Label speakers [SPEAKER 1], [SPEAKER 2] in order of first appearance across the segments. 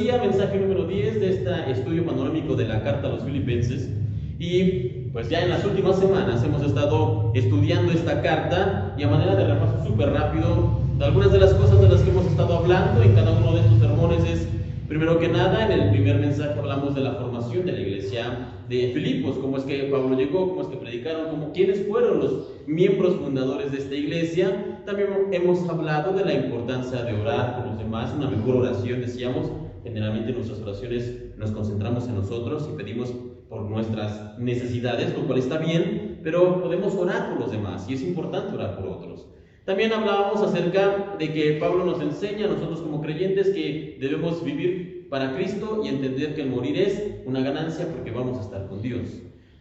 [SPEAKER 1] decía, mensaje número 10 de este estudio panorámico de la carta a los Filipenses. Y pues ya en las últimas semanas hemos estado estudiando esta carta, y a manera de repaso súper rápido, algunas de las cosas de las que hemos estado hablando en cada uno de estos sermones es, primero que nada, en el primer mensaje hablamos de la formación de la iglesia de Filipos, cómo es que Pablo llegó, cómo es que predicaron, quiénes fueron los miembros fundadores de esta iglesia. También hemos hablado de la importancia de orar por los demás, una mejor oración, decíamos. Generalmente en nuestras oraciones nos concentramos en nosotros y pedimos por nuestras necesidades, lo cual está bien, pero podemos orar por los demás y es importante orar por otros. También hablábamos acerca de que Pablo nos enseña a nosotros como creyentes que debemos vivir para Cristo y entender que el morir es una ganancia porque vamos a estar con Dios.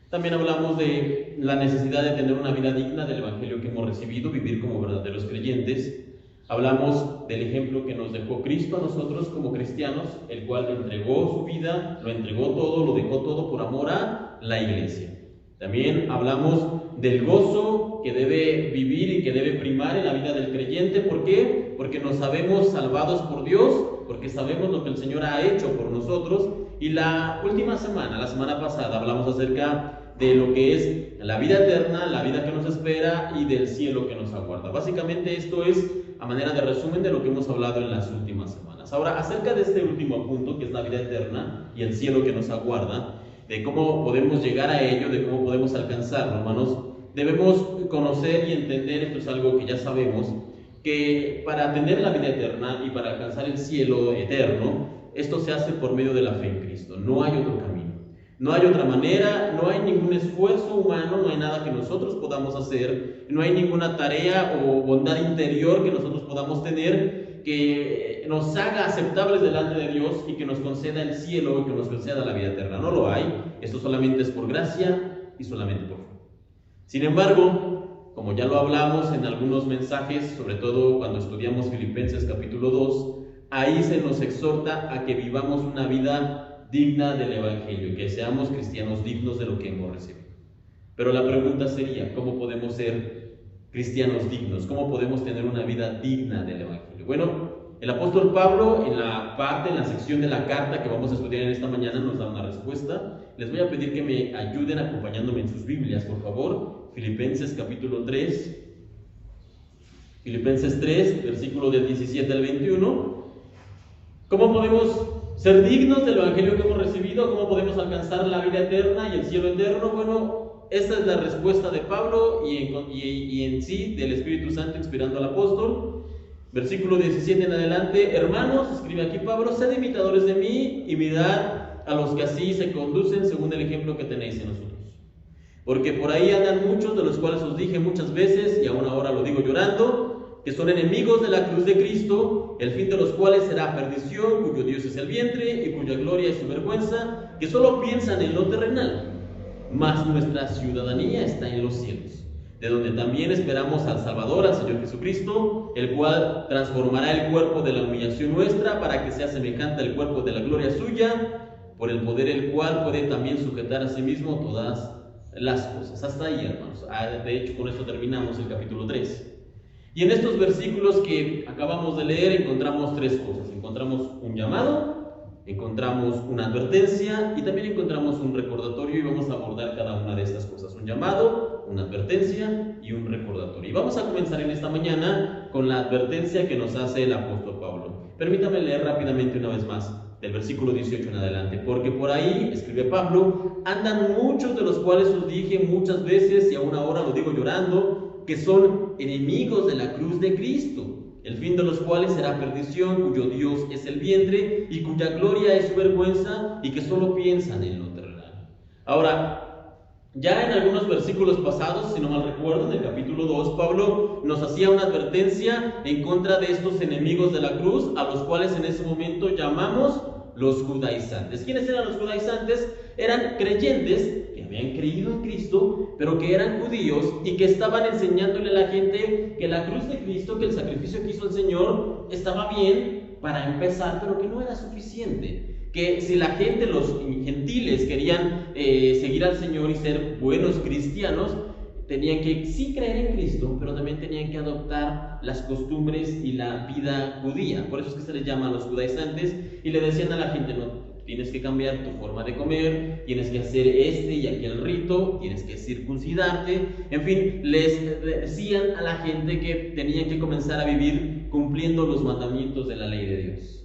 [SPEAKER 1] También hablamos de la necesidad de tener una vida digna del evangelio que hemos recibido, vivir como verdaderos creyentes. Hablamos del ejemplo que nos dejó Cristo a nosotros como cristianos, el cual entregó su vida, lo entregó todo, lo dejó todo por amor a la iglesia. También hablamos del gozo que debe vivir y que debe primar en la vida del creyente. ¿Por qué? Porque nos sabemos salvados por Dios, porque sabemos lo que el Señor ha hecho por nosotros. Y la última semana, la semana pasada, hablamos acerca de lo que es la vida eterna, la vida que nos espera y del cielo que nos aguarda. Básicamente esto es a manera de resumen de lo que hemos hablado en las últimas semanas. Ahora, acerca de este último punto, que es la vida eterna y el cielo que nos aguarda, de cómo podemos llegar a ello, de cómo podemos alcanzarlo, hermanos, debemos conocer y entender, esto es algo que ya sabemos, que para tener la vida eterna y para alcanzar el cielo eterno, esto se hace por medio de la fe en Cristo. No hay otro camino, no hay otra manera, no hay ningún esfuerzo humano, no hay nada que nosotros podamos hacer, no hay ninguna tarea o bondad interior que nosotros podamos tener que nos haga aceptables delante de Dios y que nos conceda el cielo y que nos conceda la vida eterna. No lo hay. Esto solamente es por gracia y solamente por fe. Sin embargo, como ya lo hablamos en algunos mensajes, sobre todo cuando estudiamos Filipenses capítulo 2, ahí se nos exhorta a que vivamos una vida digna del evangelio, que seamos cristianos dignos de lo que hemos recibido. Pero la pregunta sería, ¿cómo podemos ser cristianos dignos? ¿Cómo podemos tener una vida digna del evangelio? Bueno, el apóstol Pablo en la sección de la carta que vamos a estudiar en esta mañana nos da una respuesta. Les voy a pedir que me ayuden acompañándome en sus Biblias, por favor. Filipenses capítulo 3, Filipenses 3, versículo del 17 al 21. ¿Cómo podemos ser dignos del evangelio que hemos recibido? ¿Cómo podemos alcanzar la vida eterna y el cielo eterno? Bueno, esta es la respuesta de Pablo y en sí del Espíritu Santo inspirando al apóstol. Versículo 17 en adelante: hermanos, escribe aquí Pablo, sed imitadores de mí y mirad a los que así se conducen según el ejemplo que tenéis en nosotros. Porque por ahí andan muchos, de los cuales os dije muchas veces, y aún ahora lo digo llorando, que son enemigos de la cruz de Cristo, el fin de los cuales será perdición, cuyo Dios es el vientre y cuya gloria es su vergüenza, que solo piensan en lo terrenal, mas nuestra ciudadanía está en los cielos, de donde también esperamos al Salvador, al Señor Jesucristo, el cual transformará el cuerpo de la humillación nuestra para que sea semejante al cuerpo de la gloria suya, por el poder el cual puede también sujetar a sí mismo todas las cosas. Hasta ahí, hermanos. De hecho, con esto terminamos el capítulo 3. Y en estos versículos que acabamos de leer encontramos tres cosas. Encontramos un llamado, encontramos una advertencia y también encontramos un recordatorio, y vamos a abordar cada una de estas cosas: un llamado, una advertencia y un recordatorio. Y vamos a comenzar en esta mañana con la advertencia que nos hace el apóstol Pablo. Permítame leer rápidamente una vez más del versículo 18 en adelante: porque por ahí, escribe Pablo, andan muchos, de los cuales os dije muchas veces y aún ahora lo digo llorando, que son enemigos de la cruz de Cristo, el fin de los cuales será perdición, cuyo Dios es el vientre y cuya gloria es su vergüenza, y que solo piensan en lo terrenal. Ahora, ya en algunos versículos pasados, si no mal recuerdo, en el capítulo 2, Pablo nos hacía una advertencia en contra de estos enemigos de la cruz, a los cuales en ese momento llamamos los judaizantes. ¿Quiénes eran los judaizantes? Eran creyentes que habían creído en Cristo, pero que eran judíos y que estaban enseñándole a la gente que la cruz de Cristo, que el sacrificio que hizo el Señor, estaba bien para empezar, pero que no era suficiente. Que si la gente, los gentiles, querían seguir al Señor y ser buenos cristianos, tenían que sí creer en Cristo, pero también tenían que adoptar las costumbres y la vida judía. Por eso es que se les llama a los judaizantes, y le decían a la gente: no, tienes que cambiar tu forma de comer, tienes que hacer este y aquel rito, tienes que circuncidarte. En fin, les decían a la gente que tenían que comenzar a vivir cumpliendo los mandamientos de la ley de Dios.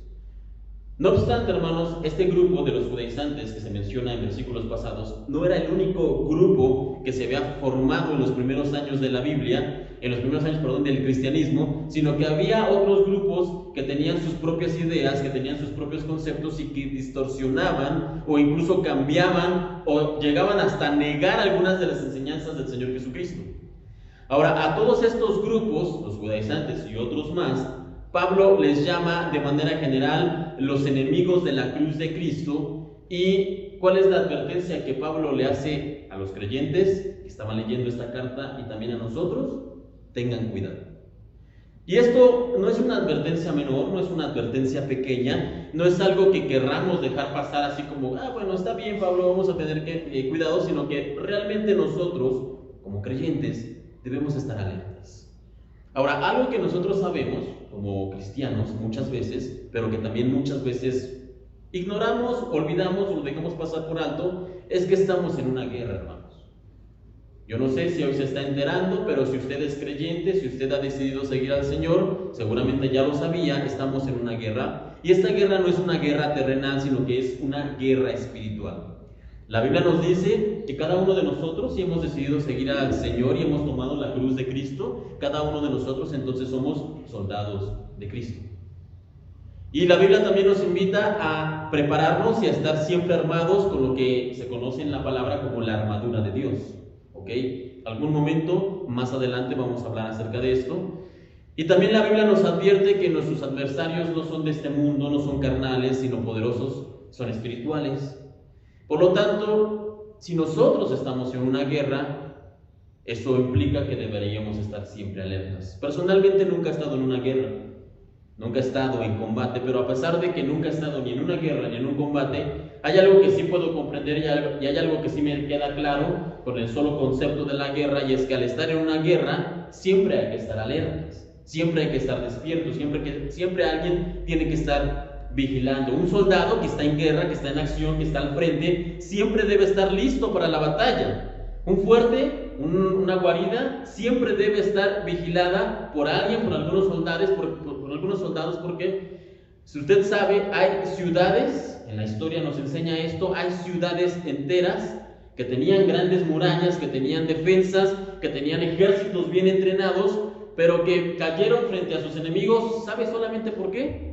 [SPEAKER 1] No obstante, hermanos, este grupo de los judaizantes que se menciona en versículos pasados no era el único grupo que se había formado en los primeros años de la Biblia, del cristianismo, sino que había otros grupos que tenían sus propias ideas, que tenían sus propios conceptos y que distorsionaban o incluso cambiaban o llegaban hasta negar algunas de las enseñanzas del Señor Jesucristo. Ahora, a todos estos grupos, los judaizantes y otros más, Pablo les llama de manera general los enemigos de la cruz de Cristo. ¿Y cuál es la advertencia que Pablo le hace a los creyentes que estaban leyendo esta carta y también a nosotros? Tengan cuidado. Y esto no es una advertencia menor, no es una advertencia pequeña, no es algo que querramos dejar pasar así como: bueno, está bien, Pablo, vamos a tener que cuidado, sino que realmente nosotros, como creyentes, debemos estar alertas. Ahora, algo que nosotros sabemos como cristianos muchas veces, pero que también muchas veces ignoramos, olvidamos o dejamos pasar por alto, es que estamos en una guerra, hermanos. Yo no sé si hoy se está enterando, pero si usted es creyente, si usted ha decidido seguir al Señor, seguramente ya lo sabía, estamos en una guerra. Y esta guerra no es una guerra terrenal, sino que es una guerra espiritual. La Biblia nos dice que cada uno de nosotros, si hemos decidido seguir al Señor y hemos tomado la cruz de Cristo, cada uno de nosotros entonces somos soldados de Cristo. Y la Biblia también nos invita a prepararnos y a estar siempre armados con lo que se conoce en la palabra como la armadura de Dios. ¿Ok? Algún momento más adelante vamos a hablar acerca de esto. Y también la Biblia nos advierte que nuestros adversarios no son de este mundo, no son carnales, sino poderosos, son espirituales. Por lo tanto, si nosotros estamos en una guerra, eso implica que deberíamos estar siempre alertas. Personalmente nunca he estado en una guerra, nunca he estado en combate, pero a pesar de que nunca he estado ni en una guerra ni en un combate, hay algo que sí puedo comprender y hay algo que sí me queda claro con el solo concepto de la guerra, y es que al estar en una guerra siempre hay que estar alertas, siempre hay que estar despiertos, siempre alguien tiene que estar vigilando. Un soldado que está en guerra, que está en acción, que está al frente, siempre debe estar listo para la batalla. Un fuerte, una guarida, siempre debe estar vigilada por alguien, por algunos soldados, porque si usted sabe, hay ciudades, en la historia nos enseña esto, hay ciudades enteras que tenían grandes murallas, que tenían defensas, que tenían ejércitos bien entrenados, pero que cayeron frente a sus enemigos. ¿Sabe solamente por qué?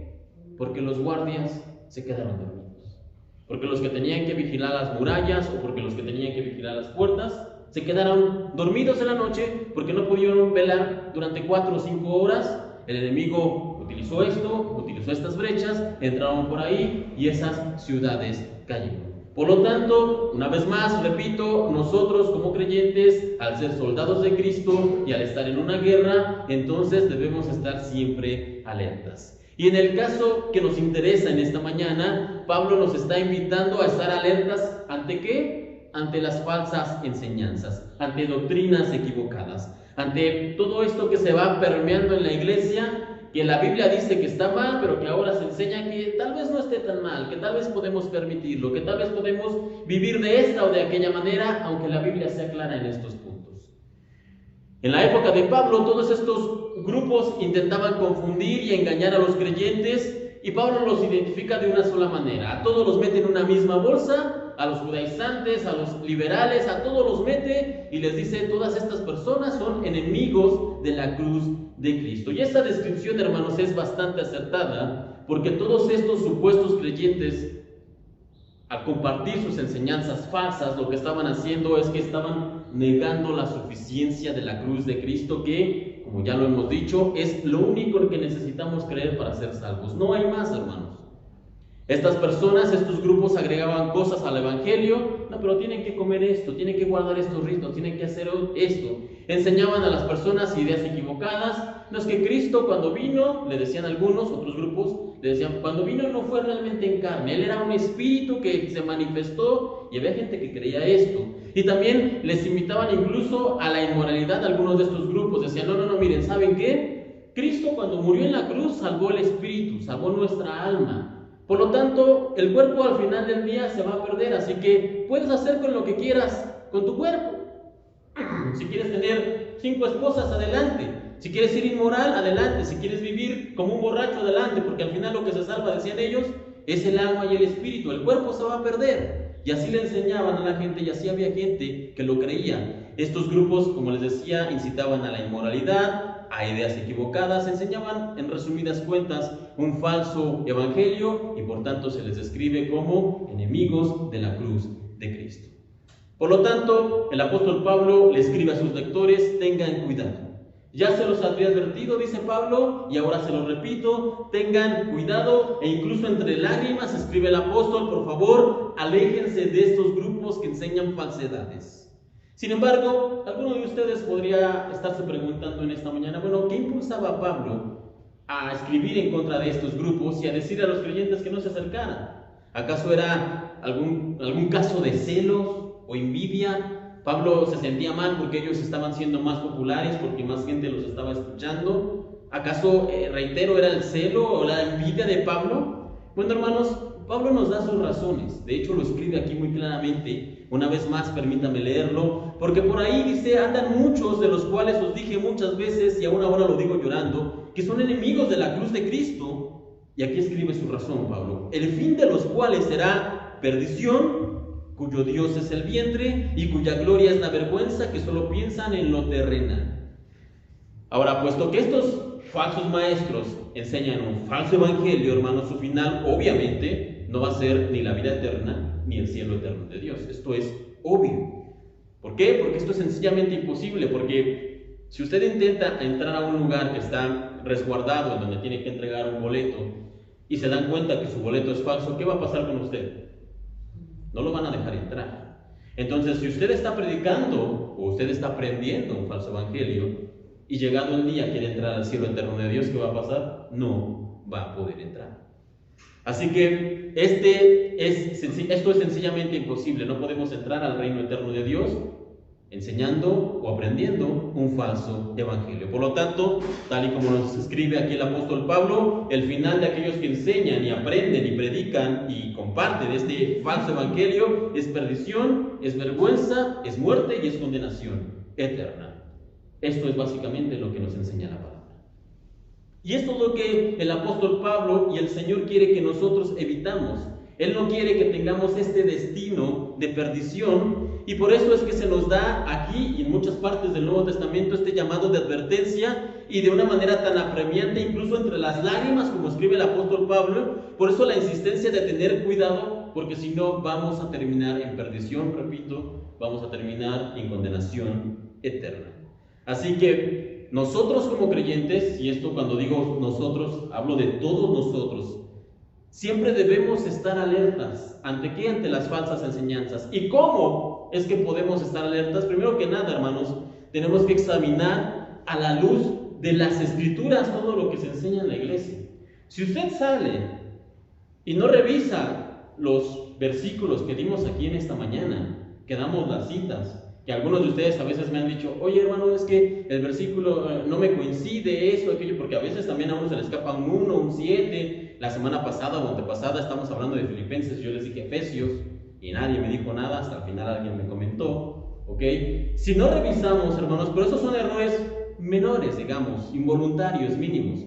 [SPEAKER 1] Porque los guardias se quedaron dormidos. Porque los que tenían que vigilar las murallas o porque los que tenían que vigilar las puertas se quedaron dormidos en la noche porque no pudieron velar durante 4 o 5 horas. El enemigo utilizó estas brechas, entraron por ahí y esas ciudades cayeron. Por lo tanto, una vez más, repito, nosotros como creyentes, al ser soldados de Cristo y al estar en una guerra, entonces debemos estar siempre alertas. Y en el caso que nos interesa en esta mañana, Pablo nos está invitando a estar alertas ¿ante qué? Ante las falsas enseñanzas, ante doctrinas equivocadas, ante todo esto que se va permeando en la iglesia, que la Biblia dice que está mal, pero que ahora se enseña que tal vez no esté tan mal, que tal vez podemos permitirlo, que tal vez podemos vivir de esta o de aquella manera, aunque la Biblia sea clara en estos puntos. En la época de Pablo, todos estos grupos intentaban confundir y engañar a los creyentes, y Pablo los identifica de una sola manera. A todos los mete en una misma bolsa, a los judaizantes, a los liberales, a todos los mete y les dice: todas estas personas son enemigos de la cruz de Cristo. Y esta descripción, hermanos, es bastante acertada, porque todos estos supuestos creyentes, al compartir sus enseñanzas falsas, lo que estaban haciendo es que estaban negando la suficiencia de la cruz de Cristo, que, como ya lo hemos dicho, es lo único que necesitamos creer para ser salvos. No hay más, hermanos. Estas personas, estos grupos agregaban cosas al evangelio. No, pero tienen que comer esto, tienen que guardar estos ritos, tienen que hacer esto. Enseñaban a las personas ideas equivocadas. No, es que Cristo cuando vino, le decían algunos, otros grupos, le decían, cuando vino no fue realmente en carne, Él era un espíritu que se manifestó, y había gente que creía esto. Y también les invitaban incluso a la inmoralidad a algunos de estos grupos. Decían, no, miren, ¿saben qué? Cristo cuando murió en la cruz salvó el espíritu, salvó nuestra alma. Por lo tanto, el cuerpo al final del día se va a perder, así que puedes hacer con lo que quieras con tu cuerpo. Si quieres tener 5 esposas, adelante. Si quieres ser inmoral, adelante. Si quieres vivir como un borracho, adelante. Porque al final lo que se salva, decían ellos, es el alma y el espíritu. El cuerpo se va a perder. Y así le enseñaban a la gente, y así había gente que lo creía. Estos grupos, como les decía, incitaban a la inmoralidad, a ideas equivocadas, enseñaban en resumidas cuentas un falso evangelio, y por tanto se les describe como enemigos de la cruz de Cristo. Por lo tanto, el apóstol Pablo le escribe a sus lectores, tengan cuidado. Ya se los había advertido, dice Pablo, y ahora se los repito, tengan cuidado, e incluso entre lágrimas escribe el apóstol, por favor, aléjense de estos grupos que enseñan falsedades. Sin embargo, alguno de ustedes podría estarse preguntando en esta mañana, bueno, ¿qué impulsaba a Pablo a escribir en contra de estos grupos y a decir a los creyentes que no se acercaran? ¿Acaso era algún caso de celos o envidia? Pablo se sentía mal porque ellos estaban siendo más populares, porque más gente los estaba escuchando. ¿Acaso, reitero, era el celo o la envidia de Pablo? Bueno, hermanos, Pablo nos da sus razones. De hecho, lo escribe aquí muy claramente. Una vez más, permítame leerlo, porque por ahí dice, andan muchos de los cuales os dije muchas veces, y aún ahora lo digo llorando, que son enemigos de la cruz de Cristo. Y aquí escribe su razón, Pablo. El fin de los cuales será perdición, cuyo Dios es el vientre y cuya gloria es la vergüenza, que solo piensan en lo terrenal. Ahora, puesto que estos falsos maestros enseñan un falso evangelio, hermanos, su final obviamente no va a ser ni la vida eterna ni el cielo eterno de Dios. Esto es obvio. ¿Por qué? Porque esto es sencillamente imposible, porque si usted intenta entrar a un lugar que está resguardado, en donde tiene que entregar un boleto, y se dan cuenta que su boleto es falso, ¿qué va a pasar con usted? No lo van a dejar entrar. Entonces, si usted está predicando o usted está aprendiendo un falso evangelio y llegado el día quiere entrar al cielo eterno de Dios, ¿qué va a pasar? No va a poder entrar. Así que esto es sencillamente imposible. No podemos entrar al reino eterno de Dios enseñando o aprendiendo un falso evangelio. Por lo tanto, tal y como nos escribe aquí el apóstol Pablo, el final de aquellos que enseñan y aprenden y predican y comparten este falso evangelio es perdición, es vergüenza, es muerte y es condenación eterna. Esto es básicamente lo que nos enseña la palabra. Y esto es lo que el apóstol Pablo y el Señor quiere que nosotros evitamos. Él no quiere que tengamos este destino de perdición, y por eso es que se nos da aquí y en muchas partes del Nuevo Testamento este llamado de advertencia, y de una manera tan apremiante, incluso entre las lágrimas, como escribe el apóstol Pablo. Por eso la insistencia de tener cuidado, porque si no vamos a terminar en perdición, repito, vamos a terminar en condenación eterna. Así que nosotros como creyentes, y esto cuando digo nosotros, hablo de todos nosotros, siempre debemos estar alertas. ¿Ante qué? Ante las falsas enseñanzas. ¿Y cómo es que podemos estar alertas? Primero que nada, hermanos, tenemos que examinar a la luz de las Escrituras todo lo que se enseña en la iglesia. Si usted sale y no revisa los versículos que dimos aquí en esta mañana, que damos las citas, que algunos de ustedes a veces me han dicho, oye hermano, es que el versículo no me coincide, eso, aquello, porque a veces también a uno se le escapa un 1, un 7. La semana pasada o antepasada estamos hablando de Filipenses, yo les dije Efesios y nadie me dijo nada, hasta el final alguien me comentó, ¿ok? Si no revisamos, hermanos, pero esos son errores menores, digamos, involuntarios, mínimos.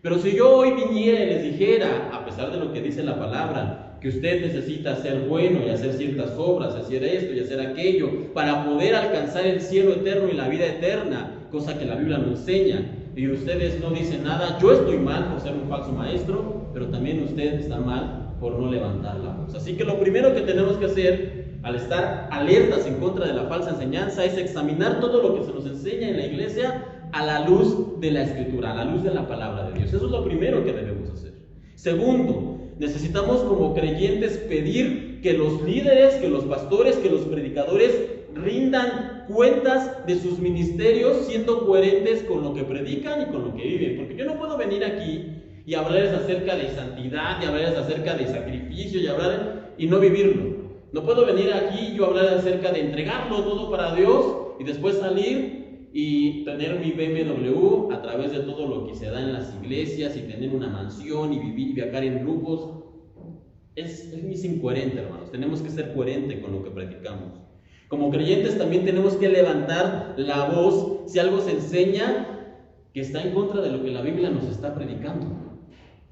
[SPEAKER 1] Pero si yo hoy viniera y les dijera, a pesar de lo que dice la palabra, que usted necesita ser bueno y hacer ciertas obras, hacer esto y hacer aquello, para poder alcanzar el cielo eterno y la vida eterna, cosa que la Biblia nos enseña, y ustedes no dicen nada, yo estoy mal por ser un falso maestro, pero también usted está mal por no levantar la voz. Así que lo primero que tenemos que hacer, al estar alertas en contra de la falsa enseñanza, es examinar todo lo que se nos enseña en la iglesia a la luz de la Escritura, a la luz de la palabra de Dios. Eso es lo primero que debemos hacer. Segundo, necesitamos como creyentes pedir que los líderes, que los pastores, que los predicadores rindan cuentas de sus ministerios siendo coherentes con lo que predican y con lo que viven. Porque yo no puedo venir aquí y hablarles acerca de santidad, y hablarles acerca de sacrificio, y no vivirlo. No puedo venir aquí y yo hablarles acerca de entregarlo todo para Dios y después salir y tener mi BMW a través de todo lo que se da en las iglesias y tener una mansión y vivir y viajar en grupos. Es incoherente, hermanos. Tenemos que ser coherentes con lo que predicamos. Como creyentes también tenemos que levantar la voz si algo se enseña que está en contra de lo que la Biblia nos está predicando.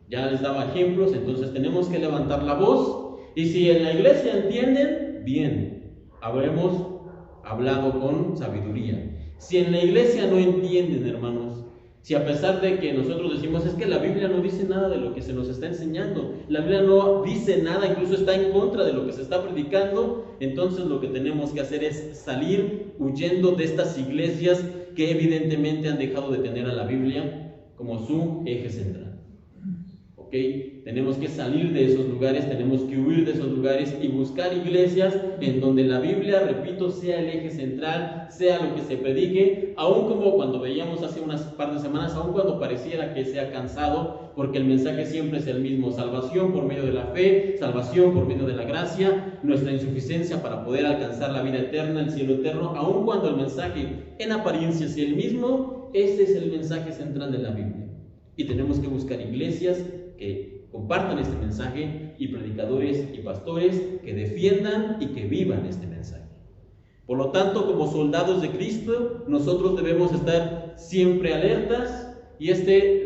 [SPEAKER 1] Ya les daba ejemplos, entonces tenemos que levantar la voz. Y si en la iglesia entienden, bien, habremos hablado con sabiduría. Si en la iglesia no entienden, hermanos, si a pesar de que nosotros decimos es que la Biblia no dice nada de lo que se nos está enseñando, la Biblia no dice nada, incluso está en contra de lo que se está predicando, entonces lo que tenemos que hacer es salir huyendo de estas iglesias que evidentemente han dejado de tener a la Biblia como su eje central. ¿Ok? Tenemos que salir de esos lugares, tenemos que huir de esos lugares y buscar iglesias en donde la Biblia, repito, sea el eje central, sea lo que se predique, aun como cuando veíamos hace unas par de semanas, aun cuando pareciera que sea cansado, porque el mensaje siempre es el mismo: salvación por medio de la fe, salvación por medio de la gracia, nuestra insuficiencia para poder alcanzar la vida eterna, el cielo eterno, aun cuando el mensaje en apariencia sea el mismo, ese es el mensaje central de la Biblia. Y tenemos que buscar iglesias que compartan este mensaje y predicadores y pastores que defiendan y que vivan este mensaje. Por lo tanto, como soldados de Cristo, nosotros debemos estar siempre alertas, y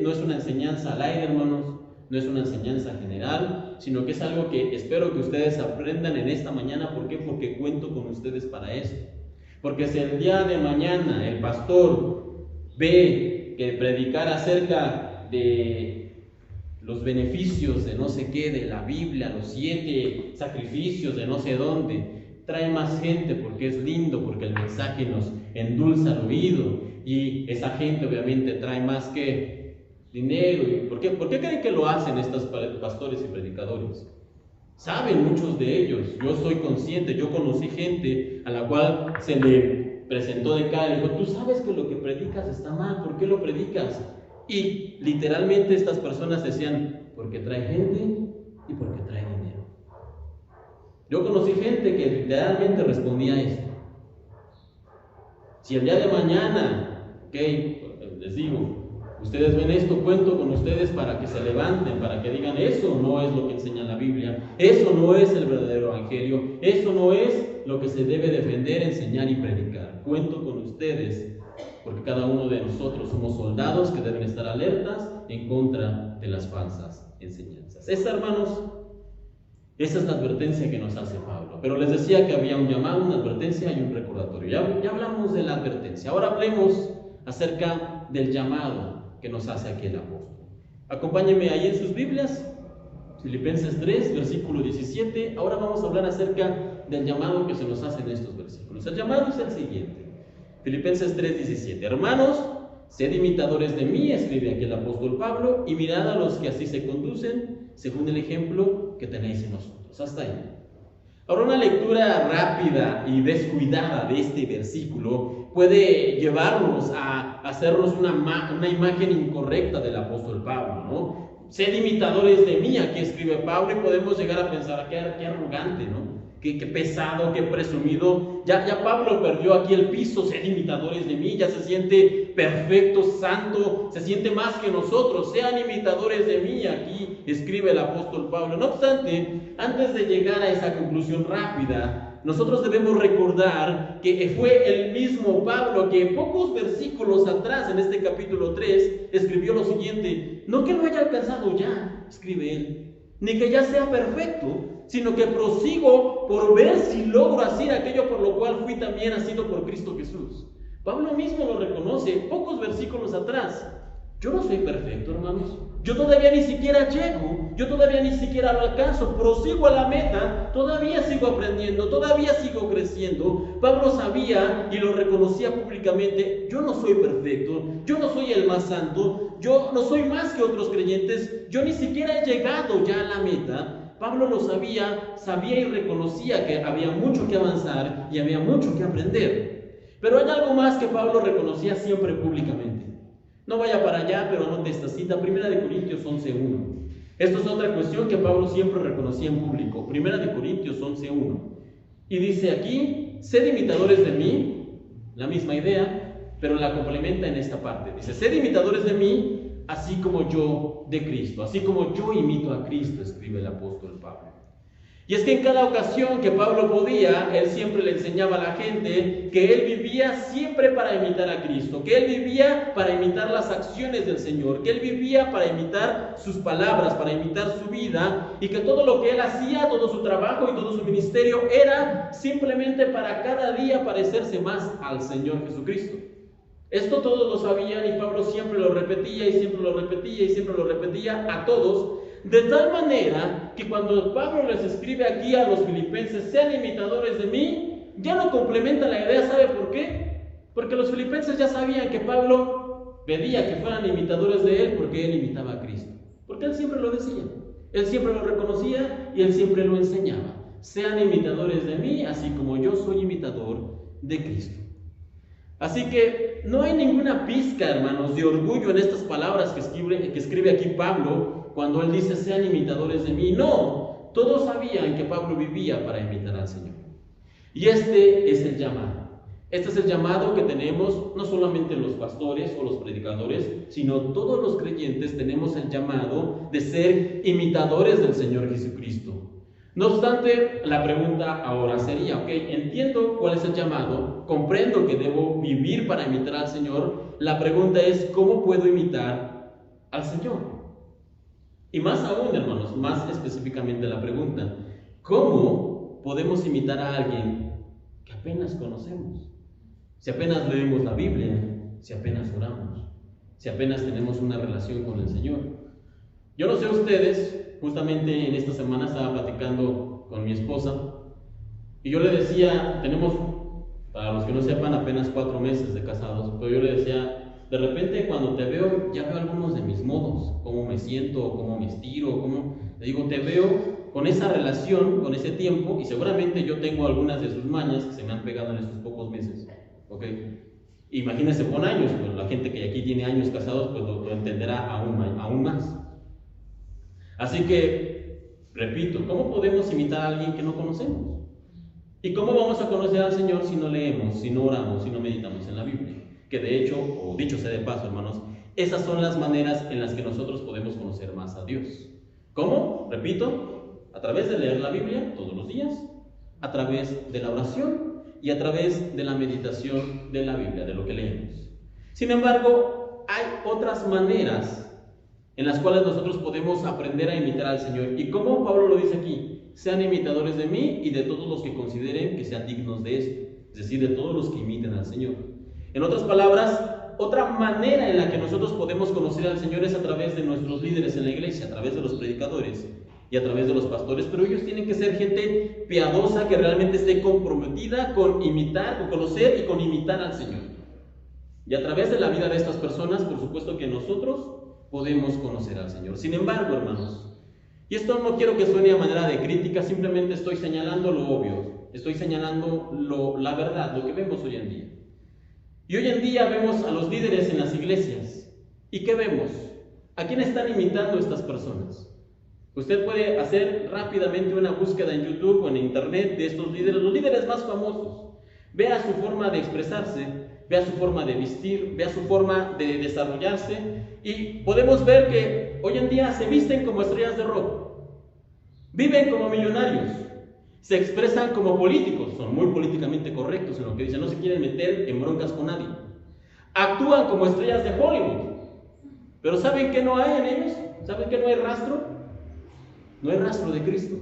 [SPEAKER 1] no es una enseñanza al aire, hermanos, no es una enseñanza general, sino que es algo que espero que ustedes aprendan en esta mañana. ¿Por qué? Porque cuento con ustedes para eso. Porque si el día de mañana el pastor ve que predicar acerca de los beneficios de no sé qué, de la Biblia, los 7 sacrificios de no sé dónde, trae más gente porque es lindo, porque el mensaje nos endulza el oído, y esa gente obviamente trae más que dinero. ¿Por qué creen que lo hacen estos pastores y predicadores? Saben muchos de ellos. Yo soy consciente, yo conocí gente a la cual se le presentó de cara y dijo: tú sabes que lo que predicas está mal, ¿por qué lo predicas? Y literalmente estas personas decían: porque trae gente y porque trae dinero. Yo conocí gente que literalmente respondía a esto. Si el día de mañana, les digo, ustedes ven esto, cuento con ustedes para que se levanten, para que digan: eso no es lo que enseña la Biblia, eso no es el verdadero evangelio, eso no es lo que se debe defender, enseñar y predicar. Cuento con ustedes, porque cada uno de nosotros somos soldados que deben estar alertas en contra de las falsas enseñanzas. Hermanos, esa es la advertencia que nos hace Pablo. Pero les decía que había un llamado, una advertencia y un recordatorio. Ya hablamos de la advertencia. Ahora hablemos acerca del llamado que nos hace aquí el apóstol. Acompáñenme ahí en sus Biblias, Filipenses 3, versículo 17. Ahora vamos a hablar acerca del llamado que se nos hace en estos versículos. El llamado es el siguiente. Filipenses 3:17. Hermanos, sed imitadores de mí, escribe aquí el apóstol Pablo, y mirad a los que así se conducen, según el ejemplo que tenéis en nosotros. Hasta ahí. Ahora, una lectura rápida y descuidada de este versículo puede llevarnos a hacernos una imagen incorrecta del apóstol Pablo, ¿no? Sed imitadores de mí, aquí escribe Pablo, y podemos llegar a pensar: qué arrogante, ¿no? Qué pesado, qué presumido. Ya Pablo perdió aquí el piso. Sed imitadores de mí, ya se siente perfecto, santo, se siente más que nosotros. Sean imitadores de mí, aquí escribe el apóstol Pablo. No obstante, antes de llegar a esa conclusión rápida, nosotros debemos recordar que fue el mismo Pablo que pocos versículos atrás, en este capítulo 3, escribió lo siguiente: no que lo haya alcanzado ya, escribe él, ni que ya sea perfecto, sino que prosigo por ver si logro hacer aquello por lo cual fui también asido por Cristo Jesús. Pablo mismo lo reconoce pocos versículos atrás. Yo no soy perfecto, hermanos. Yo todavía ni siquiera llego, yo todavía ni siquiera lo alcanzo, prosigo a la meta, todavía sigo aprendiendo, todavía sigo creciendo. Pablo sabía y lo reconocía públicamente: yo no soy perfecto, yo no soy el más santo, yo no soy más que otros creyentes, yo ni siquiera he llegado ya a la meta. Pablo lo sabía y reconocía que había mucho que avanzar y había mucho que aprender. Pero hay algo más que Pablo reconocía siempre públicamente. No vaya para allá, pero anote esta cita, 1 Corintios 11:1. Esto es otra cuestión que Pablo siempre reconocía en público. 1 Corintios 11:1. Y dice aquí: sed imitadores de mí, la misma idea, pero la complementa en esta parte. Dice: sed imitadores de mí, así como yo de Cristo. Así como yo imito a Cristo, escribe el apóstol Pablo. Y es que en cada ocasión que Pablo podía, él siempre le enseñaba a la gente que él vivía siempre para imitar a Cristo, que él vivía para imitar las acciones del Señor, que él vivía para imitar sus palabras, para imitar su vida, y que todo lo que él hacía, todo su trabajo y todo su ministerio era simplemente para cada día parecerse más al Señor Jesucristo. Esto todos lo sabían y Pablo siempre lo repetía y siempre lo repetía y siempre lo repetía a todos. De tal manera que cuando Pablo les escribe aquí a los filipenses: sean imitadores de mí, ya no complementa la idea. ¿Sabe por qué? Porque los filipenses ya sabían que Pablo pedía que fueran imitadores de él porque él imitaba a Cristo. Porque él siempre lo decía, él siempre lo reconocía y él siempre lo enseñaba: sean imitadores de mí, así como yo soy imitador de Cristo. Así que no hay ninguna pizca, hermanos, de orgullo en estas palabras que escribe aquí Pablo cuando él dice: sean imitadores de mí. No, todos sabían que Pablo vivía para imitar al Señor. Y este es el llamado. Este es el llamado que tenemos no solamente los pastores o los predicadores, sino todos los creyentes tenemos el llamado de ser imitadores del Señor Jesucristo. No obstante, la pregunta ahora sería: ok, entiendo cuál es el llamado, comprendo que debo vivir para imitar al Señor. La pregunta es: ¿cómo puedo imitar al Señor? Y más aún, hermanos, más específicamente la pregunta: ¿cómo podemos imitar a alguien que apenas conocemos? Si apenas leemos la Biblia, si apenas oramos, si apenas tenemos una relación con el Señor. Yo no sé ustedes, justamente en esta semana estaba platicando con mi esposa y yo le decía, tenemos, para los que no sepan, apenas 4 meses de casados, pero yo le decía: de repente cuando te veo, ya veo algunos de mis modos, cómo me siento, cómo me estiro, le digo, te veo con esa relación, con ese tiempo, y seguramente yo tengo algunas de sus mañas que se me han pegado en estos pocos meses, ¿ok? Imagínense con años, pues la gente que aquí tiene años casados, pues lo entenderá aún más. Así que, repito, ¿cómo podemos imitar a alguien que no conocemos? ¿Y cómo vamos a conocer al Señor si no leemos, si no oramos, si no meditamos en la Biblia? Que de hecho, o dicho sea de paso, hermanos, esas son las maneras en las que nosotros podemos conocer más a Dios. ¿Cómo? Repito, a través de leer la Biblia todos los días, a través de la oración y a través de la meditación de la Biblia, de lo que leemos. Sin embargo, hay otras maneras en las cuales nosotros podemos aprender a imitar al Señor. ¿Y cómo? Pablo lo dice aquí: sean imitadores de mí y de todos los que consideren que sean dignos de esto, es decir, de todos los que imiten al Señor. En otras palabras, otra manera en la que nosotros podemos conocer al Señor es a través de nuestros líderes en la iglesia, a través de los predicadores y a través de los pastores, pero ellos tienen que ser gente piadosa que realmente esté comprometida con imitar, con conocer y con imitar al Señor. Y a través de la vida de estas personas, por supuesto que nosotros podemos conocer al Señor. Sin embargo, hermanos, y esto no quiero que suene a manera de crítica, simplemente estoy señalando lo obvio, estoy señalando la verdad, lo que vemos hoy en día. Y hoy en día vemos a los líderes en las iglesias. ¿Y qué vemos? ¿A quién están imitando estas personas? Usted puede hacer rápidamente una búsqueda en YouTube o en Internet de estos líderes, los líderes más famosos. Vea su forma de expresarse, vea su forma de vestir, vea su forma de desarrollarse, y podemos ver que hoy en día se visten como estrellas de rock, viven como millonarios, se expresan como políticos, son muy políticamente correctos en lo que dicen, no se quieren meter en broncas con nadie, actúan como estrellas de Hollywood, pero ¿saben qué no hay en ellos? ¿Saben qué no hay rastro? No hay rastro de Cristo.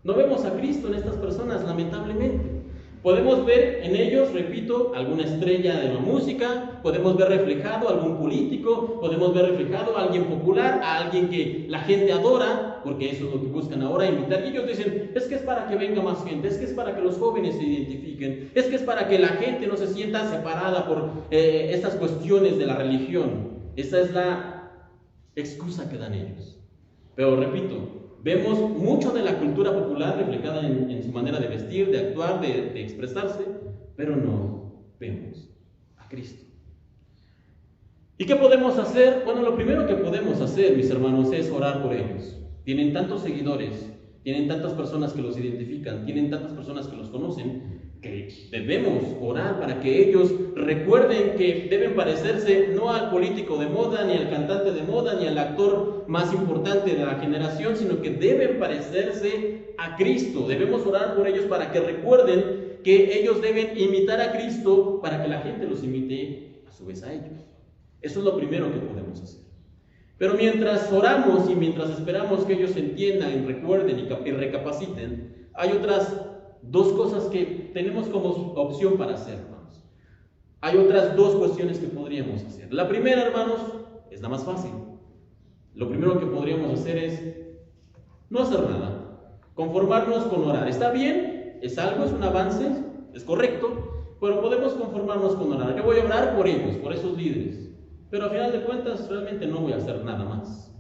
[SPEAKER 1] No vemos a Cristo en estas personas, lamentablemente. Podemos ver en ellos, repito, alguna estrella de la música, podemos ver reflejado a algún político, podemos ver reflejado a alguien popular, a alguien que la gente adora, porque eso es lo que buscan ahora, invitar. Y ellos dicen, es que es para que venga más gente, es que es para que los jóvenes se identifiquen, es que es para que la gente no se sienta separada por estas cuestiones de la religión. Esa es la excusa que dan ellos. Pero repito, vemos mucho de la cultura popular reflejada en su manera de vestir, de actuar, de expresarse, pero no vemos a Cristo. ¿Y qué podemos hacer? Bueno, lo primero que podemos hacer, mis hermanos, es orar por ellos. Tienen tantos seguidores, tienen tantas personas que los identifican, tienen tantas personas que los conocen, que debemos orar para que ellos recuerden que deben parecerse no al político de moda, ni al cantante de moda, ni al actor más importante de la generación, sino que deben parecerse a Cristo. Debemos orar por ellos para que recuerden que ellos deben imitar a Cristo para que la gente los imite a su vez a ellos. Eso es lo primero que podemos hacer. Pero mientras oramos y mientras esperamos que ellos entiendan, recuerden y recapaciten, hay otras dos cosas que tenemos como opción para hacer, hermanos. Hay otras dos cuestiones que podríamos hacer. La primera, hermanos, es la más fácil. Lo primero que podríamos hacer es no hacer nada, conformarnos con orar. Está bien, es algo, es un avance, es correcto, pero podemos conformarnos con orar. Yo voy a orar por ellos, por esos líderes, pero al final de cuentas realmente no voy a hacer nada más.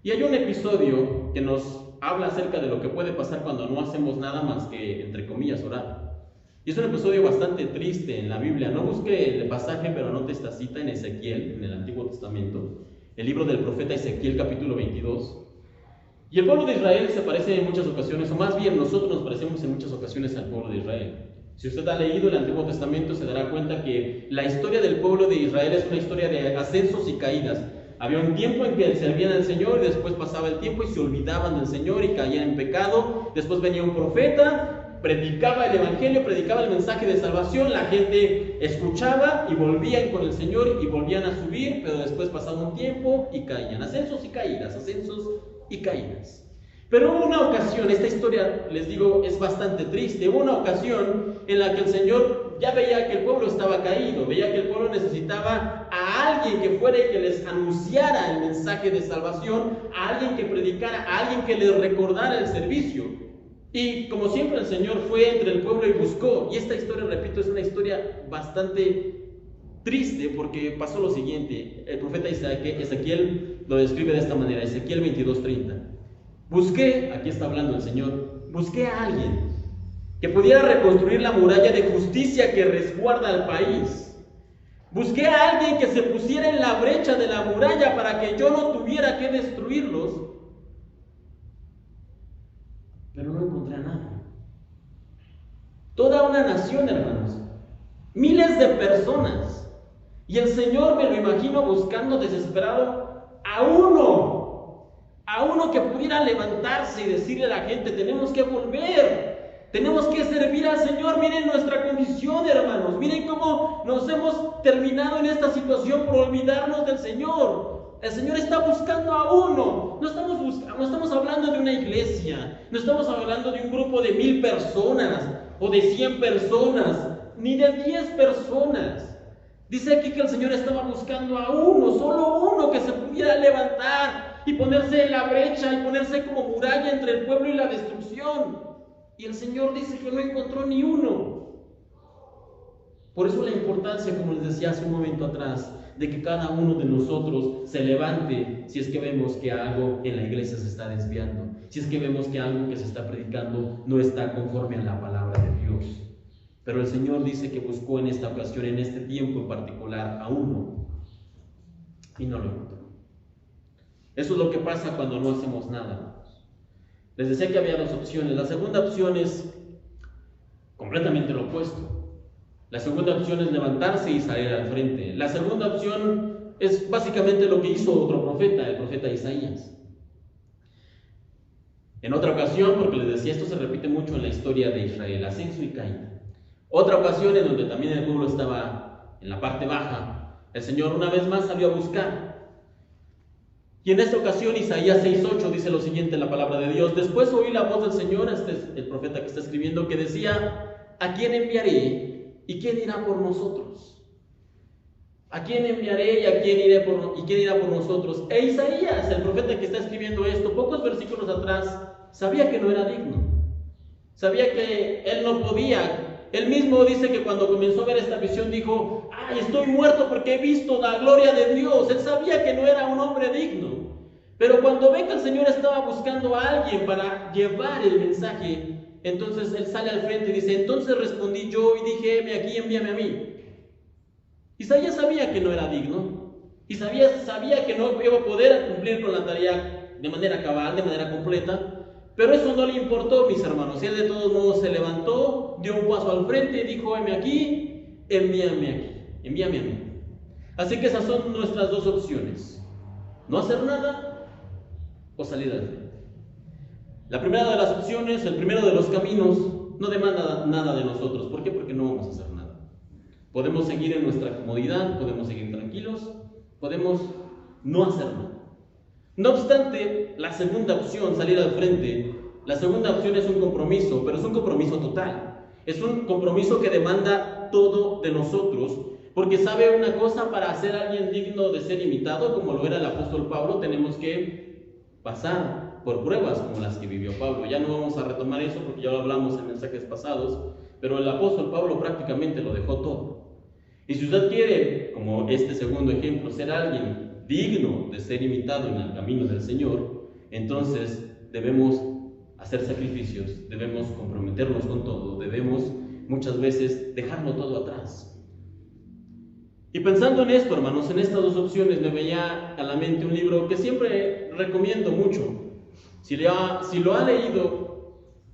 [SPEAKER 1] Y hay un episodio que nos habla acerca de lo que puede pasar cuando no hacemos nada más que, entre comillas, orar. Y es un episodio bastante triste en la Biblia. No busque el pasaje, pero anote esta cita en Ezequiel, en el Antiguo Testamento, el libro del profeta Ezequiel, capítulo 22. Y el pueblo de Israel se parece en muchas ocasiones, o más bien nosotros nos parecemos en muchas ocasiones al pueblo de Israel. Si usted ha leído el Antiguo Testamento, se dará cuenta que la historia del pueblo de Israel es una historia de ascensos y caídas. Había un tiempo en que servían al Señor y después pasaba el tiempo y se olvidaban del Señor y caían en pecado. Después venía un profeta, predicaba el evangelio, predicaba el mensaje de salvación, la gente escuchaba y volvían con el Señor y volvían a subir, pero después pasaba un tiempo y caían. Ascensos y caídas, ascensos y caídas. Pero hubo una ocasión, esta historia, les digo, es bastante triste. Hubo una ocasión en la que el Señor ya veía que el pueblo estaba caído, veía que el pueblo necesitaba a alguien que fuera y que les anunciara el mensaje de salvación, a alguien que predicara, a alguien que les recordara el servicio. Y como siempre el Señor fue entre el pueblo y buscó. Y esta historia, repito, es una historia bastante triste porque pasó lo siguiente. El profeta Ezequiel lo describe de esta manera, Ezequiel 22:30. Busqué, aquí está hablando el Señor, busqué a alguien que pudiera reconstruir la muralla de justicia que resguarda al país. Busqué a alguien que se pusiera en la brecha de la muralla para que yo no tuviera que destruirlos. Pero no encontré a nadie. Toda una nación, hermanos, miles de personas. Y el Señor me lo imagino buscando desesperado a uno que pudiera levantarse y decirle a la gente, tenemos que volver, tenemos que servir al Señor. Miren nuestra condición, hermanos, miren cómo nos hemos terminado en esta situación por olvidarnos del Señor. El Señor está buscando a uno. No estamos hablando de una iglesia, no estamos hablando de un grupo de 1000 personas o de 100 personas, ni de 10 personas. Dice aquí que el Señor estaba buscando a uno, solo uno que se pudiera levantar y ponerse en la brecha y ponerse como muralla entre el pueblo y la destrucción. Y el Señor dice que no encontró ni uno. Por eso la importancia, como les decía hace un momento atrás, de que cada uno de nosotros se levante si es que vemos que algo en la iglesia se está desviando, si es que vemos que algo que se está predicando no está conforme a la palabra de Dios. Pero el Señor dice que buscó en esta ocasión, en este tiempo en particular, a uno y no lo encontró. Eso es lo que pasa cuando no hacemos nada. Les decía que había dos opciones. La segunda opción es completamente lo opuesto. La segunda opción es levantarse y salir al frente. La segunda opción es básicamente lo que hizo otro profeta, el profeta Isaías. En otra ocasión, porque les decía, esto se repite mucho en la historia de Israel, ascenso y caída. Otra ocasión en donde también el pueblo estaba en la parte baja, el Señor una vez más salió a buscar. Y en esta ocasión Isaías 6:8 dice lo siguiente en la palabra de Dios. Después oí la voz del Señor, este es el profeta que está escribiendo, que decía: ¿a quién enviaré y quién irá por nosotros? ¿A quién enviaré y quién irá por nosotros? E Isaías, el profeta que está escribiendo esto, pocos versículos atrás, sabía que no era digno. Sabía que él no podía. Él mismo dice que cuando comenzó a ver esta visión dijo: ¡ay, estoy muerto porque he visto la gloria de Dios! Él sabía que no era un hombre digno. Pero cuando ve que el Señor estaba buscando a alguien para llevar el mensaje, entonces él sale al frente y dice: entonces respondí yo y dije: heme aquí, envíame a mí. Isaías sabía que no era digno. Isaías sabía que no iba a poder cumplir con la tarea de manera cabal, de manera completa. Pero eso no le importó, mis hermanos. Él de todos modos se levantó, dio un paso al frente y dijo: heme aquí, envíame aquí, envíame a mí. Así que esas son nuestras dos opciones: no hacer nada o salir al frente. La primera de las opciones, el primero de los caminos, no demanda nada de nosotros. ¿Por qué? Porque no vamos a hacer nada. Podemos seguir en nuestra comodidad, podemos seguir tranquilos, podemos no hacer nada. No obstante, la segunda opción, salir al frente, la segunda opción es un compromiso, pero es un compromiso total. Es un compromiso que demanda todo de nosotros, porque sabe una cosa: para ser alguien digno de ser imitado, como lo era el apóstol Pablo, tenemos que pasar por pruebas como las que vivió Pablo. Ya no vamos a retomar eso porque ya lo hablamos en mensajes pasados, pero el apóstol Pablo prácticamente lo dejó todo. Y si usted quiere, como este segundo ejemplo, ser alguien digno de ser imitado en el camino del Señor, entonces debemos hacer sacrificios, debemos comprometernos con todo, debemos muchas veces dejarlo todo atrás. Y pensando en esto, hermanos, en estas dos opciones, me venía a la mente un libro que siempre recomiendo mucho. Si lo ha leído,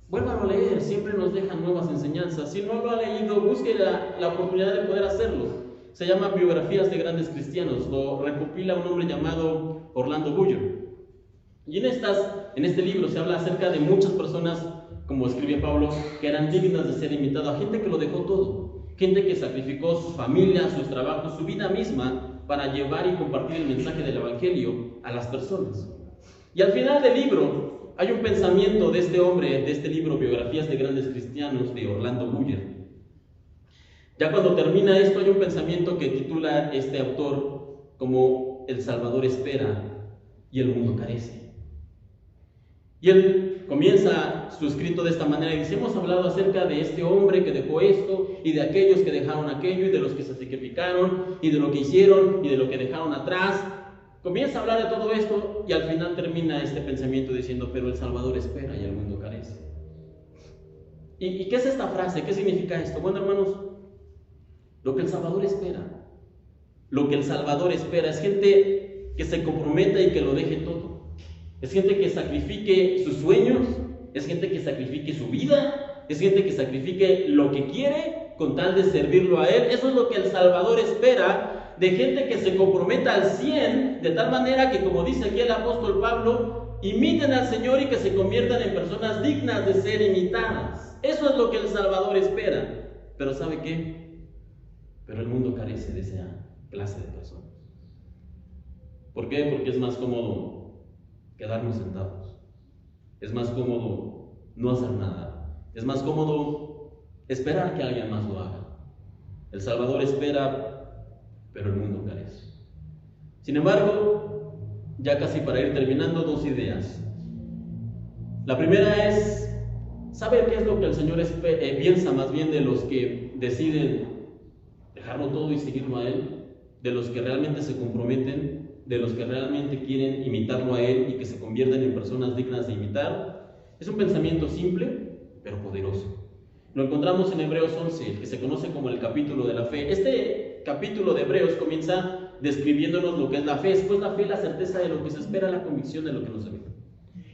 [SPEAKER 1] vuélvalo a leer, siempre nos dejan nuevas enseñanzas. Si no lo ha leído, busque la oportunidad de poder hacerlo. Se llama Biografías de Grandes Cristianos, lo recopila un hombre llamado Orlando Buller. Y en este libro se habla acerca de muchas personas, como escribe Pablo, que eran dignas de ser imitadas, gente que lo dejó todo, gente que sacrificó su familia, sus trabajos, su vida misma para llevar y compartir el mensaje del Evangelio a las personas. Y al final del libro hay un pensamiento de este hombre, de este libro, Biografías de Grandes Cristianos, de Orlando Buller. Ya cuando termina esto, hay un pensamiento que titula este autor como El Salvador espera y el mundo carece. Y él comienza su escrito de esta manera y dice: hemos hablado acerca de este hombre que dejó esto y de aquellos que dejaron aquello y de los que se sacrificaron y de lo que hicieron y de lo que dejaron atrás. Comienza a hablar de todo esto y al final termina este pensamiento diciendo: pero el Salvador espera y el mundo carece. ¿Y qué es esta frase? ¿Qué significa esto? Bueno, hermanos, lo que el Salvador espera es gente que se comprometa y que lo deje todo. Es gente que sacrifique sus sueños, es gente que sacrifique su vida, es gente que sacrifique lo que quiere con tal de servirlo a Él. Eso es lo que el Salvador espera, de gente que se comprometa al 100, de tal manera que, como dice aquí el apóstol Pablo, imiten al Señor y que se conviertan en personas dignas de ser imitadas. Eso es lo que el Salvador espera. Pero ¿sabe qué? Pero el mundo carece de esa clase de personas. ¿Por qué? Porque es más cómodo quedarnos sentados. Es más cómodo no hacer nada. Es más cómodo esperar que alguien más lo haga. El Salvador espera, pero el mundo carece. Sin embargo, ya casi para ir terminando, dos ideas. La primera es: ¿sabe qué es lo que el Señor piensa más bien de los que deciden dejarlo todo y seguirlo a Él? De los que realmente se comprometen, de los que realmente quieren imitarlo a Él y que se convierten en personas dignas de imitar. Es un pensamiento simple, pero poderoso. Lo encontramos en Hebreos 11, que se conoce como el capítulo de la fe. Este capítulo de Hebreos comienza describiéndonos lo que es la fe. Después la fe, la certeza de lo que se espera, la convicción de lo que no se ve.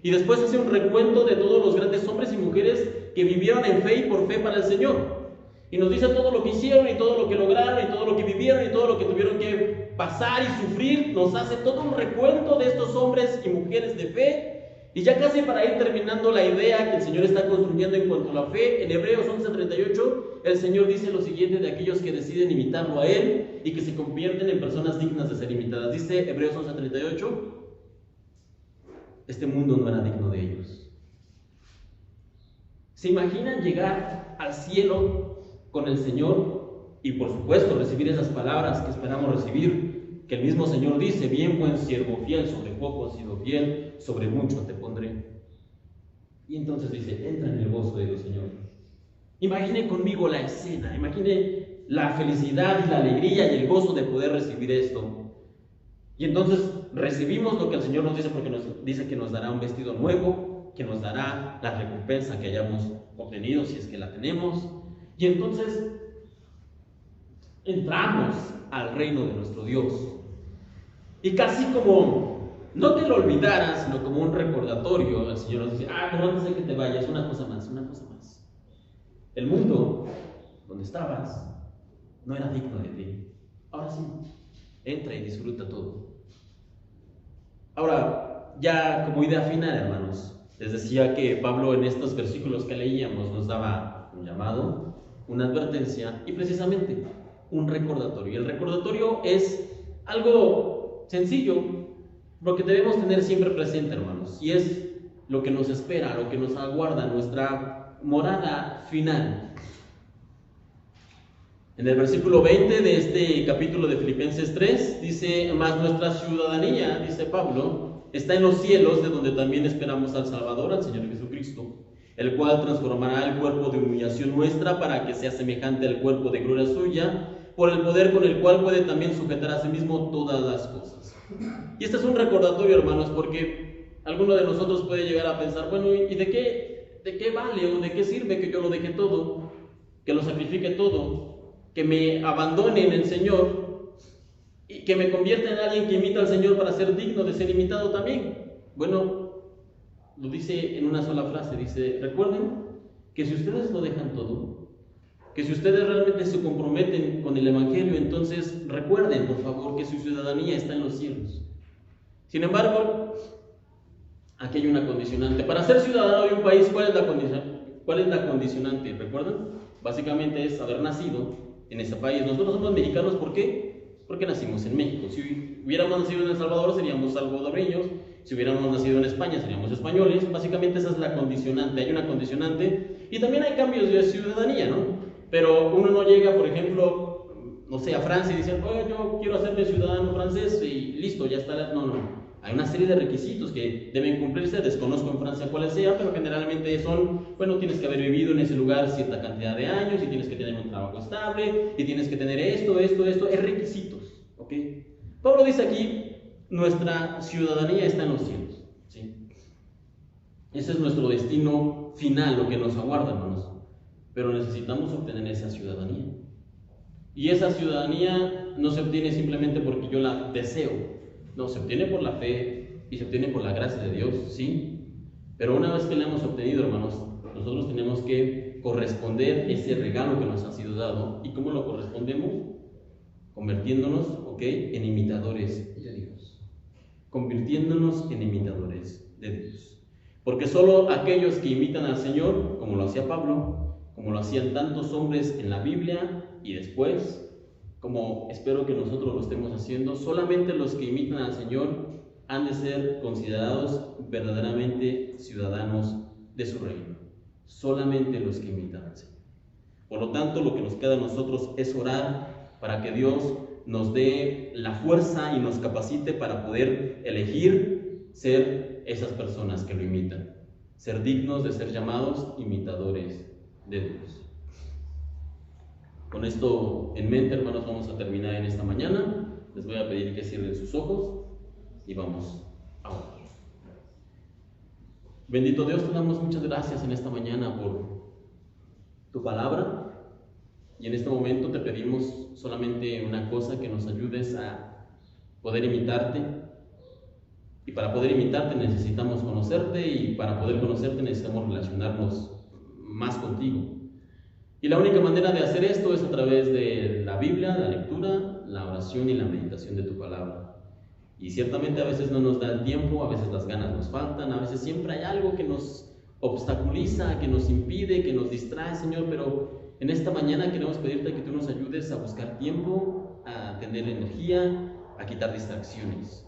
[SPEAKER 1] Y después hace un recuento de todos los grandes hombres y mujeres que vivieron en fe y por fe para el Señor. Y nos dice todo lo que hicieron y todo lo que lograron y todo lo que vivieron y todo lo que tuvieron que pasar y sufrir. Nos hace todo un recuento de estos hombres y mujeres de fe. Y ya casi para ir terminando la idea que el Señor está construyendo en cuanto a la fe, en Hebreos 11:38, el Señor dice lo siguiente de aquellos que deciden imitarlo a Él y que se convierten en personas dignas de ser imitadas. Dice Hebreos 11:38, este mundo no era digno de ellos. ¿Se imaginan llegar al cielo con el Señor y por supuesto recibir esas palabras que esperamos recibir? Que el mismo Señor dice: bien buen siervo fiel, sobre poco has sido fiel, sobre mucho te pondré. Y entonces dice: entra en el gozo de Dios, Señor. Imagine conmigo la escena, imagine la felicidad y la alegría y el gozo de poder recibir esto. Y entonces recibimos lo que el Señor nos dice, porque nos dice que nos dará un vestido nuevo, que nos dará la recompensa que hayamos obtenido, si es que la tenemos. Y entonces entramos al reino de nuestro Dios. Y casi como, no te lo olvidaras, sino como un recordatorio, el Señor nos dice: pero antes de que te vayas, una cosa más, una cosa más. El mundo donde estabas no era digno de ti. Ahora sí, entra y disfruta todo. Ahora, ya como idea final, hermanos, les decía que Pablo en estos versículos que leíamos nos daba un llamado, una advertencia y precisamente un recordatorio. Y el recordatorio es algo sencillo, lo que debemos tener siempre presente, hermanos, y es lo que nos espera, lo que nos aguarda, nuestra morada final. En el versículo 20 de este capítulo de Filipenses 3 dice: mas nuestra ciudadanía, dice Pablo, está en los cielos, de donde también esperamos al Salvador, al Señor Jesucristo, el cual transformará el cuerpo de humillación nuestra para que sea semejante al cuerpo de gloria suya, por el poder con el cual puede también sujetar a sí mismo todas las cosas. Y este es un recordatorio, hermanos, porque alguno de nosotros puede llegar a pensar: bueno, ¿y de qué vale o de qué sirve que yo lo deje todo, que lo sacrifique todo, que me abandone en el Señor y que me convierta en alguien que imita al Señor para ser digno de ser imitado también? Bueno, lo dice en una sola frase, dice: recuerden que si ustedes lo dejan todo, que si ustedes realmente se comprometen con el Evangelio, entonces recuerden, por favor, que su ciudadanía está en los cielos. Sin embargo, aquí hay una condicionante. Para ser ciudadano de un país, ¿cuál es la condicionante? ¿Recuerdan? Básicamente es haber nacido en ese país. Nosotros somos mexicanos, ¿por qué? Porque nacimos en México. Si hubiéramos nacido en El Salvador, seríamos salvadoreños. Si hubiéramos nacido en España, seríamos españoles. Básicamente esa es la condicionante. Hay una condicionante y también hay cambios de ciudadanía, ¿no? Pero uno no llega, por ejemplo, no sé, a Francia y dice: oye, yo quiero hacerme ciudadano francés y listo, ya está. No. Hay una serie de requisitos que deben cumplirse. Desconozco en Francia cuáles sean, pero generalmente son: bueno, tienes que haber vivido en ese lugar cierta cantidad de años, y tienes que tener un trabajo estable, y tienes que tener esto, es requisitos, ¿ok? Pablo dice aquí: nuestra ciudadanía está en los cielos, ¿sí? Ese es nuestro destino final, lo que nos aguarda, hermanos. Pero necesitamos obtener esa ciudadanía. Y esa ciudadanía no se obtiene simplemente porque yo la deseo. No, se obtiene por la fe y se obtiene por la gracia de Dios, sí. Pero una vez que la hemos obtenido, hermanos, nosotros tenemos que corresponder ese regalo que nos ha sido dado. ¿Y cómo lo correspondemos? Convirtiéndonos, en imitadores de Dios. Convirtiéndonos en imitadores de Dios. Porque solo aquellos que imitan al Señor, como lo hacía Pablo, como lo hacían tantos hombres en la Biblia y después, como espero que nosotros lo estemos haciendo, solamente los que imitan al Señor han de ser considerados verdaderamente ciudadanos de su reino. Solamente los que imitan al Señor. Por lo tanto, lo que nos queda a nosotros es orar para que Dios nos dé la fuerza y nos capacite para poder elegir ser esas personas que lo imitan, ser dignos de ser llamados imitadores de Dios. Con esto en mente, hermanos, vamos a terminar en esta mañana. Les voy a pedir que cierren sus ojos y vamos a orar. Bendito Dios, te damos muchas gracias en esta mañana por tu palabra, y en este momento te pedimos solamente una cosa: que nos ayudes a poder imitarte. Y para poder imitarte necesitamos conocerte, y para poder conocerte necesitamos relacionarnos más contigo. Y la única manera de hacer esto es a través de la Biblia, la lectura, la oración y la meditación de tu palabra. Y ciertamente a veces no nos da el tiempo, a veces las ganas nos faltan, a veces siempre hay algo que nos obstaculiza, que nos impide, que nos distrae, Señor, pero en esta mañana queremos pedirte que tú nos ayudes a buscar tiempo, a tener energía, a quitar distracciones,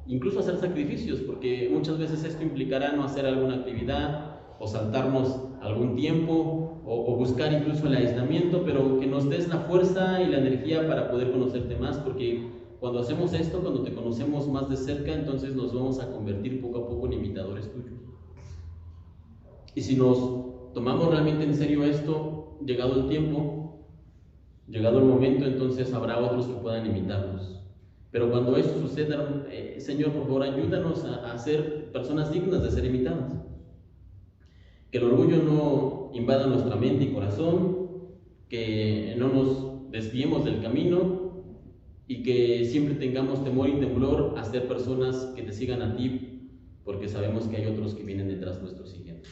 [SPEAKER 1] incluso a hacer sacrificios, porque muchas veces esto implicará no hacer alguna actividad o saltarnos algún tiempo o buscar incluso el aislamiento, pero que nos des la fuerza y la energía para poder conocerte más, porque cuando hacemos esto, cuando te conocemos más de cerca, entonces nos vamos a convertir poco a poco en imitadores tuyos. Y si nos tomamos realmente en serio esto, llegado el tiempo, llegado el momento, entonces habrá otros que puedan imitarnos. Pero cuando eso suceda, Señor, por favor, ayúdanos a ser personas dignas de ser imitadas. Que el orgullo no invada nuestra mente y corazón, que no nos desviemos del camino y que siempre tengamos temor y temblor a ser personas que te sigan a ti, porque sabemos que hay otros que vienen detrás nuestros siguientes.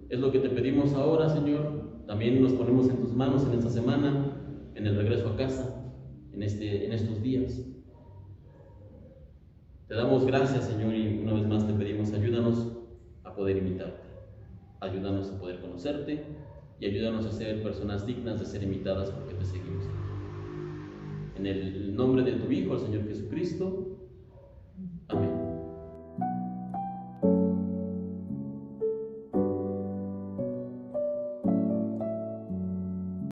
[SPEAKER 1] Es lo que te pedimos ahora, Señor. También nos ponemos en tus manos en esta semana, en el regreso a casa, en estos días. Te damos gracias, Señor, y una vez más te pedimos, ayúdanos a poder imitarte, ayúdanos a poder conocerte y ayúdanos a ser personas dignas de ser imitadas porque te seguimos. En el nombre de tu Hijo, el Señor Jesucristo,